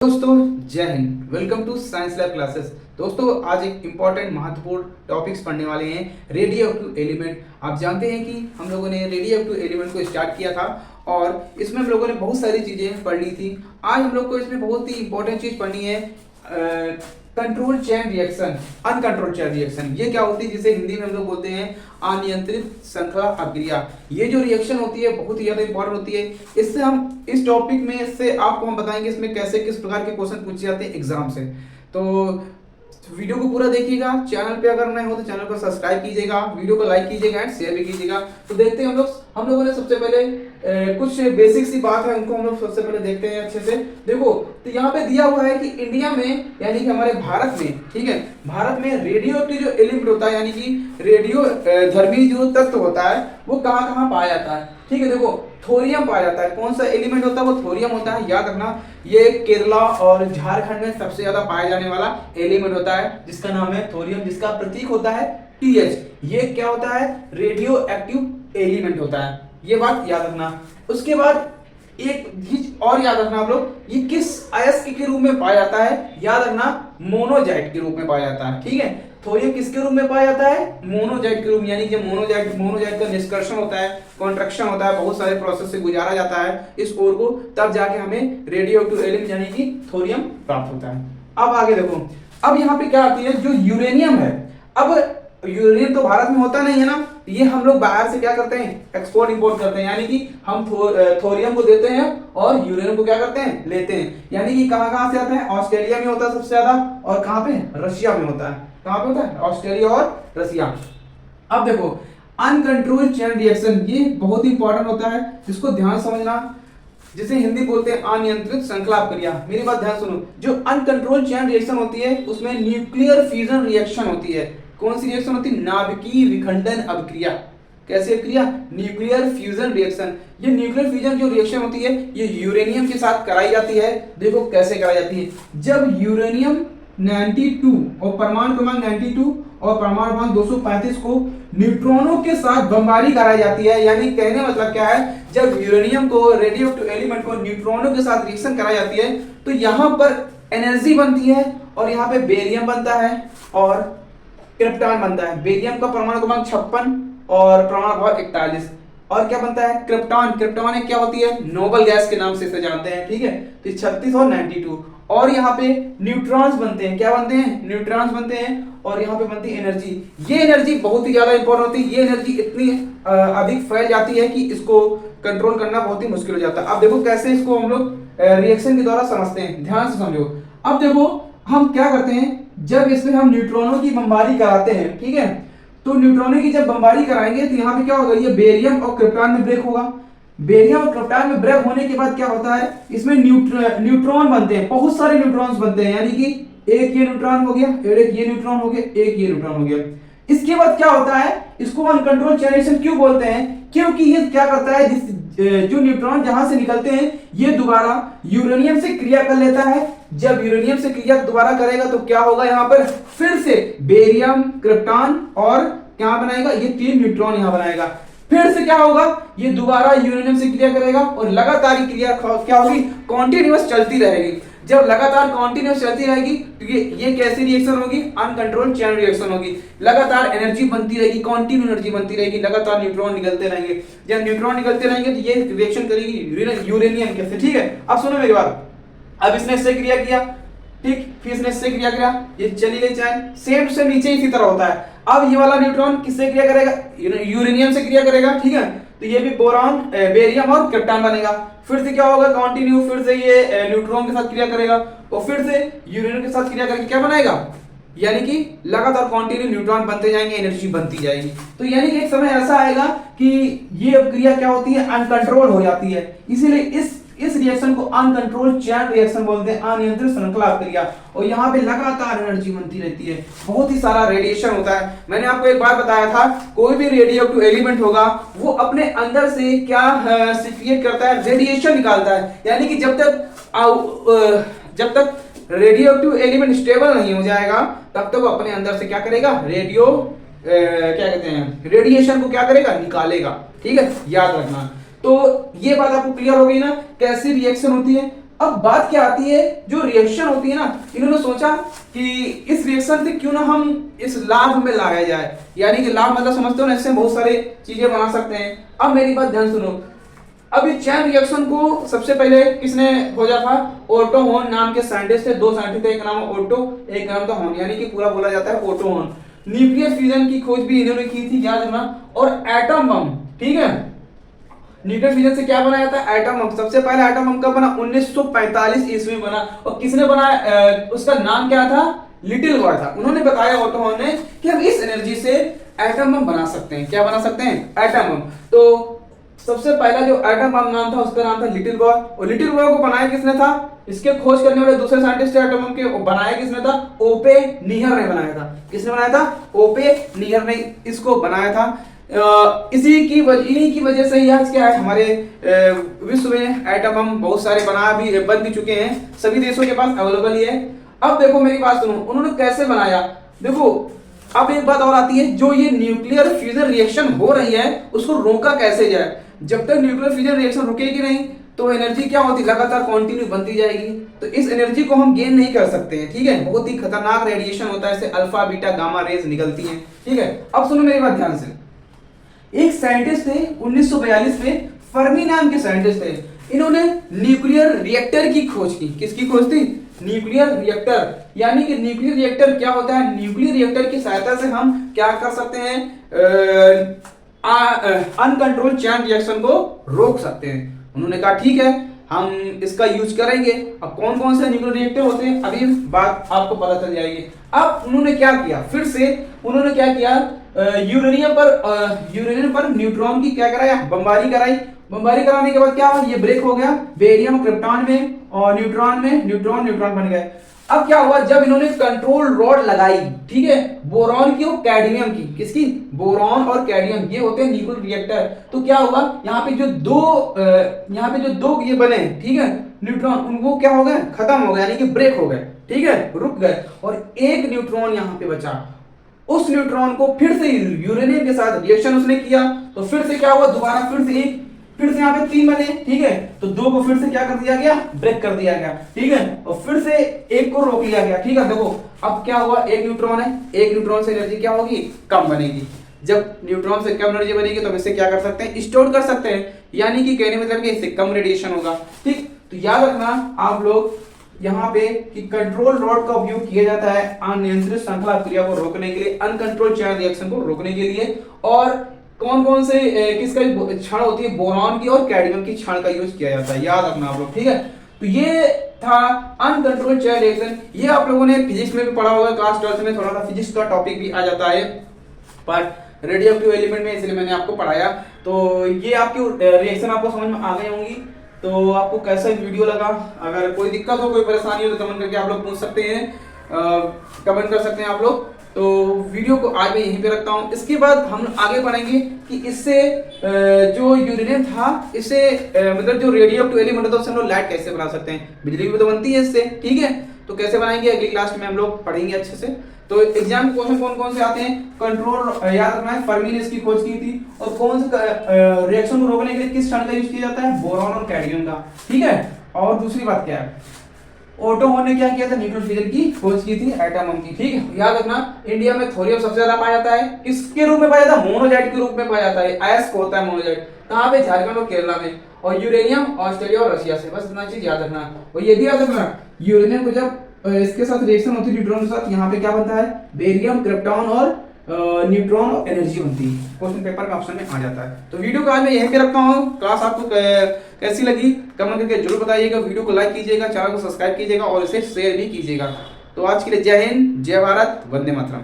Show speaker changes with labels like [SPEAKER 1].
[SPEAKER 1] दोस्तों जय Hind. Welcome to science lab classes. दोस्तों आज एक इम्पॉर्टेंट महत्वपूर्ण टॉपिक्स पढ़ने वाले हैं, रेडियो एक्टिव एलिमेंट। आप जानते हैं कि हम लोगों ने रेडियो एक्टिव एलिमेंट को स्टार्ट किया था और इसमें हम लोगों ने बहुत सारी चीज़ें पढ़ ली थी। आज हम लोग को इसमें बहुत ही इंपॉर्टेंट चीज़ पढ़नी है, control chain reaction, uncontrol chain reaction. ये क्या होती है, जिसे हिंदी में हम लोग बोलते हैं अनियंत्रित श्रृंखला अभिक्रिया। ये जो रिएक्शन होती है बहुत ही ज्यादा इंपॉर्टेंट होती है। इससे हम इस टॉपिक में से आपको हम बताएंगे इसमें कैसे किस प्रकार के क्वेश्चन पूछे जाते हैं एग्जाम से। तो वीडियो को पूरा देखिएगा। चैनल पे अगर नए हो तो चैनल को सब्सक्राइब कीजिएगा, वीडियो को लाइक कीजिएगा एंड शेयर भी कीजिएगा। तो देखते हैं हम लोगों ने सबसे पहले कुछ बेसिक सी बात है उनको हम लोग सबसे पहले देखते हैं अच्छे से। देखो तो यहाँ पे दिया हुआ है कि इंडिया में यानी कि हमारे भारत में, ठीक है, भारत में रेडियो एक्टिव जो एलिमेंट होता है यानी कि रेडियो धर्मी जो तत्व होता है वो कहाँ कहाँ पाया जाता है। ठीक है, देखो थोरियम पाया जाता है। कौन सा एलिमेंट होता है वो थोरियम होता है, याद रखना। ये केरला और झारखंड में सबसे ज्यादा पाया जाने वाला एलिमेंट होता है जिसका नाम है थोरियम, जिसका प्रतीक होता है TH। ये क्या होता है, रेडियो एक्टिव एलिमेंट होता है, ये बात याद रखना। उसके बाद एक चीज और याद रखना आप लोग, ये किस अयस्क के रूप में पाया जाता है, याद रखना मोनोजाइट के रूप में पाया जाता है। ठीक है, थोरियम किसके रूप में पाया जाता है, मोनोजाइट के रूप में। यानी कि मोनोजाइट का निष्कर्षण होता है, कॉन्ट्रैक्शन होता है, बहुत सारे प्रोसेस से गुजारा जाता है इस ओर को, तब जाके हमें रेडियो एक्टिव एलिमेंट यानी कि थोरियम प्राप्त होता है। अब आगे देखो, अब यहाँ पे क्या आती है, जो यूरेनियम है। अब यूरेनियम तो भारत में होता नहीं है ना, ये हम लोग बाहर से क्या करते हैं, एक्सपोर्ट इंपोर्ट करते हैं। यानी कि हम थोरियम को देते हैं और यूरेनियम को क्या करते हैं, लेते हैं। यानी कि कहाँ कहाँ से आता है, ऑस्ट्रेलिया में होता है सबसे ज्यादा, और कहाँ पे, रशिया में होता है। कहाँ पे होता है, ऑस्ट्रेलिया और रशिया। अब देखो अनकंट्रोल चेन रिएक्शन, ये बहुत ही इंपॉर्टेंट होता है, जिसको ध्यान समझना, जिसे हिंदी बोलते हैं अनियंत्रित श्रृंखला अभिक्रिया। मेरी बात ध्यान सुनो, जो अनकंट्रोल चेन रिएक्शन होती है उसमें न्यूक्लियर फ्यूजन रिएक्शन होती है। कौन सी रिएक्शन होती है, नाभिकीय विखंडन अभिक्रिया। कैसे अभिक्रिया, न्यूक्लियर फ्यूजन रिएक्शन। ये न्यूक्लियर फ्यूजन जो रिएक्शन होती है ये यूरेनियम के साथ कराई जाती है। देखो कैसे कराई जाती है, जब यूरेनियम 92 और परमाणु क्रमांक 92 और परमाणु क्रमांक 235 को न्यूट्रॉनों के साथ बमबारी कराई जाती है। यानी कहने मतलब क्या है, जब यूरेनियम को, रेडियो एक्टिव एलिमेंट को न्यूट्रॉनों के साथ रिएक्शन कराई जाती है तो यहाँ पर एनर्जी बनती है और यहाँ पे बेरियम बनता है और क्रिप्टॉन बनता है। बेरियम का परमाणु क्रमांक 56 और परमाणु क्रमांक 41, और क्या बनता है, क्रिप्टॉन। क्रिप्टॉन एक क्या होती है, नोबल गैस के नाम से इसे जानते हैं। ठीक है, तो 36 और 92, और यहाँ पे न्यूट्रॉन्स बनते हैं। क्या बनते हैं, न्यूट्रॉन्स बनते हैं, और यहाँ पे बनती है एनर्जी। ये एनर्जी बहुत ही ज्यादा इंपॉर्टेंट होती है। ये एनर्जी इतनी अधिक फैल जाती है कि इसको कंट्रोल करना बहुत ही मुश्किल हो जाता है। अब देखो कैसे इसको हम लोग रिएक्शन के द्वारा समझते हैं, ध्यान से समझो। अब देखो हम क्या करते हैं, जब इसमें हम न्यूट्रॉनों की बमबारी कराते हैं, ठीक है, तो न्यूट्रॉनों की जब बमबारी कराएंगे तो यहाँ पे क्या होगा, ये बेरियम और क्रिप्टॉन में ब्रेक होगा। बेरियम और क्रिप्टॉन में ब्रेक होने के बाद क्या होता है, इसमें न्यूट्रॉन बनते हैं, बहुत सारे न्यूट्रॉन्स बनते हैं। यानी कि एक ये न्यूट्रॉन हो गया, एक ये न्यूट्रॉन हो गया, एक ये न्यूट्रॉन हो गया। इसके बाद क्या होता है, इसको अनकंट्रोल चेन रिएक्शन क्यों बोलते हैं, क्योंकि ये क्या करता है, जो न्यूट्रॉन जहां से निकलते हैं ये दोबारा यूरेनियम से क्रिया कर लेता है। जब यूरेनियम से क्रिया दोबारा करेगा तो क्या होगा, यहाँ पर फिर से बेरियम, क्रिप्टॉन और क्या बनाएगा, ये 3 न्यूट्रॉन यहाँ बनाएगा। फिर से क्या होगा, ये दोबारा यूरेनियम से क्रिया करेगा और लगातार क्रिया क्या होगी, कॉन्टिन्यूअस चलती रहेगी। जब लगातार कॉन्टिन्यूअस चलती रहेगी तो ये कैसी रिएक्शन होगी, अनकंट्रोल्ड चेन रिएक्शन होगी। लगातार एनर्जी बनती रहेगी, कॉन्टिन्यू एनर्जी बनती रहेगी, लगातार न्यूट्रॉन निकलते रहेंगे। जब न्यूट्रॉन निकलते रहेंगे तो ये रिएक्शन करेगी यूरेनियम के साथ। ठीक है, अब सुनो मेरी बात। अब इसने इससे क्रिया किया, ठीक, फिर इसने इससे क्रिया किया, ये चली गई चैन, सेम से नीचे इसी तरह होता है। अब ये वाला न्यूट्रॉन किससे क्रिया करेगा, यूरेनियम से क्रिया करेगा। ठीक है, तो ये भी बोरॉन, बेरियम और क्रिप्टॉन बनेगा। फिर से क्या होगा, कंटिन्यू, फिर से ये न्यूट्रॉन के साथ क्रिया करेगा और फिर से यूरेनियम के साथ क्रिया करके क्या बनाएगा, यानी कि लगातार कंटिन्यू न्यूट्रॉन बनते जाएंगे, एनर्जी बनती जाएगी। तो यानी कि एक समय ऐसा आएगा कि ये क्रिया क्या होती है, अनकंट्रोल हो जाती है। इसीलिए इस रिएक्शन को अनकंट्रोल चेन रिएक्शन बोलते हैं, अनियंत्रित श्रृंखला अभिक्रिया। और यहाँ पे लगातार एनर्जी बनती रहती है, बहुत ही सारा रेडिएशन होता है। मैंने आपको एक बार बताया था, कोई भी रेडियो एक्टिव एलिमेंट होगा वो अपने अंदर से क्या सीक्रेट करता है, रेडिएशन निकालता है। यानी कि जब तक रेडियो एक्टिव एलिमेंट स्टेबल नहीं हो जाएगा तब तक वो अपने अंदर से क्या करेगा, क्या कहते हैं, रेडिएशन को क्या करेगा, निकालेगा। ठीक है, याद रखना। तो ये बात आपको क्लियर हो गई ना, कैसी रिएक्शन होती है। अब बात क्या आती है, जो रिएक्शन होती है ना, इन्होंने सोचा कि इस रिएक्शन से क्यों ना हम इस लाभ में लाया जाए, यानी कि लाभ मतलब समझते हो ना, इससे बहुत सारी चीजें बना सकते हैं। अब मेरी बात ध्यान सुनो, अब इस चैन रिएक्शन को सबसे पहले किसने खोजा था? ओटो हॉर्न नाम के साइंटिस्ट थे, दो साइंटिस्ट थे, एक नाम ओटो, एक नाम था हॉर्न, यानी कि पूरा बोला जाता है ओटो हॉर्न। न्यूक्लियर फ्यूजन की खोज भी इन्होंने की थी, याद रखना। और एटम बम, ठीक है, न्यूक्लियर फ्यूजन से क्या बनाया था? Atom bomb. सबसे पहले एटम बम कब बना? 1945 ईस्वी में बना। और किसने बनाया? उसका नाम क्या था? लिटिल बॉय था। उन्होंने बताया ओटो हॉर्न ने कि हम इस एनर्जी से एटम बम बना सकते हैं। क्या बना सकते हैं? Atom bomb. तो सबसे पहला जो एटम बम नाम था, उसका नाम था लिटिल बॉय। और लिटिल बॉय को बनाया किसने था? इसके खोज करने वाले दूसरे साइंटिस्ट एटम बम के, बनाया किसने था? ओपे नियर ने बनाया था। किसने बनाया था? ओपे नियर ने इसको बनाया था। इन्हीं की वजह से ही आज क्या है, हमारे विश्व में एटम बम बहुत सारे बन भी चुके हैं, सभी देशों के पास अवेलेबल ही है। अब देखो मेरी बात सुनो, उन्होंने कैसे बनाया? देखो अब एक बात और आती है, जो ये न्यूक्लियर फ्यूजन रिएक्शन हो रही है उसको रोका कैसे जाए? जब तक न्यूक्लियर फ्यूजन रिएक्शन रुकेगी नहीं तो एनर्जी क्या होती, लगातार कंटिन्यू बनती जाएगी। तो इस एनर्जी को हम गेन नहीं कर सकते हैं, ठीक है। बहुत ही खतरनाक रेडिएशन होता है, इससे अल्फा बीटा गामा रेज निकलती हैं, ठीक है। अब सुनो मेरी बात ध्यान से, एक साइंटिस्ट थे 1942 में, फर्मी नाम के साइंटिस्ट थे। इन्होंने न्यूक्लियर रिएक्टर की खोज की। किसकी खोज थी? Nuclear reactor. यानी कि न्यूक्लियर रिएक्टर क्या होता है? न्यूक्लियर रिएक्टर की सहायता से हम क्या कर सकते हैं? अनकंट्रोल चैन रिएक्शन को रोक सकते हैं। उन्होंने कहा ठीक है, हम इसका यूज करेंगे। अब कौन कौन से न्यूक्लियर रिएक्टर होते हैं, अभी बात आपको पता चल जाएगी। अब उन्होंने क्या किया, फिर से उन्होंने क्या किया, यूरेनियम पर न्यूट्रॉन की क्या कराया? बमबारी कराई। बमबारी कराने के बाद क्या हुआ? ये ब्रेक हो गया बेरियम क्रिप्टॉन में, और न्यूट्रॉन बन गए। अब क्या हुआ, जब इन्होंने कंट्रोल रॉड लगाई, ठीक है, बोरॉन की और कैडमियम की, किसकी? बोरॉन और कैडमियम, ये होते हैं न्यूक्लियर रिएक्टर। तो क्या हुआ, यहाँ पे जो दो ये बने, ठीक है, न्यूट्रॉन, उनको क्या हो गए? खत्म हो गए, यानी कि ब्रेक हो गए, ठीक है, रुक गए। और एक न्यूट्रॉन यहाँ पे बचा। उस न्यूट्रॉन को फिर से यूरेनियम के साथ रिएक्शन उसने किया, तो फिर से क्या हुआ, दोबारा फिर से यहाँ पे 3 बने, ठीक है, तो 2 को फिर से क्या कर दिया गया? ब्रेक कर दिया गया, ठीक है, और फिर से एक को रोक लिया गया, ठीक है। देखो अब क्या हुआ, एक न्यूट्रॉन है, एक न्यूट्रॉन से एनर्जी क्या होगी? कम बनेगी। जब न्यूट्रॉन से कम एनर्जी बनेगी तो इससे क्या कर सकते हैं? स्टोर कर सकते हैं, यानी कि कहने मतलब कि इससे कम रेडिएशन होगा, ठीक। तो याद रखना आप लोग यहाँ पे कि कंट्रोल रॉड का उपयोग किया जाता है अनियंत्रित श्रृंखला क्रिया को रोकने के लिए, अनकंट्रोल्ड चैन रिएक्शन को रोकने के लिए। और कौन कौन से किसका क्षण होती है? बोरॉन की और कैडमियम की क्षण का यूज किया जाता है, याद रखना आप लोग, ठीक है। तो ये था अनकंट्रोल्ड चैन रिएक्शन। ये आप लोगों ने फिजिक्स में भी पढ़ा होगा, क्लास 12 में थोड़ा सा फिजिक्स का टॉपिक भी आ जाता है पर रेडियो एक्टिव एलिमेंट में, इसलिए मैंने आपको पढ़ाया। तो ये आपकी रिएक्शन आपको समझ में आ गई होंगी। तो आपको कैसा वीडियो लगा? अगर कोई दिक्कत हो, कोई परेशानी हो तो कमेंट करके आप लोग पूछ सकते हैं, कमेंट कर सकते हैं आप लोग। तो वीडियो को आज मैं यहीं पे रखता हूँ। इसके बाद हम आगे बढ़ेंगे कि इससे जो यूरेनियम था, इससे मतलब जो रेडियो एक्टिव एलिमेंट होता है उससे हम लोग लाइट कैसे बना सकते हैं? बिजली भी तो बनती है इससे, ठीक है। तो कैसे बनाएंगे अगली क्लास में हम लोग पढ़ेंगे अच्छे से। तो एग्जाम में क्वेश्चन कौन कौन से आते हैं? कंट्रोल याद रखना है, फर्मी ने इसकी खोज की थी। और कौन से रिएक्शन को रोकने के लिए किस क्षण का यूज किया जाता है? बोरॉन और कैडमियम का, ठीक है। और दूसरी बात क्या है, ओटो हॉर्न ने क्या किया था? न्यूक्लियर फ्यूजन की खोज की थी, एटम बम की, ठीक है। याद रखना इंडिया में थोरियम सबसे ज्यादा पाया जाता है, किसके रूप में पाया जाता है? मोनोजाइट के रूप में पाया जाता है, अयस्क होता है मोनोजाइट। कहाँ पे? झारखंड और केरला में। और यूरेनियम ऑस्ट्रेलिया और रशिया से। बस इतना चीज याद रखना। और ये भी याद रखना, यूरेनियम को जब इसके साथ रिएक्शन होती है न्यूट्रॉन के साथ, यहाँ पे क्या बनता है? बेरियम क्रिप्टॉन और न्यूट्रॉन और एनर्जी बनती है। क्वेश्चन पेपर का ऑप्शन में आ जाता है। तो वीडियो को आज मैं यहीं पे रखता हूँ। क्लास आपको कैसी लगी कमेंट करके जरूर बताइएगा। वीडियो को लाइक कीजिएगा, चैनल को सब्सक्राइब कीजिएगा और इसे शेयर भी कीजिएगा। तो आज के लिए जय हिंद, जय भारत, वंदे मातरम।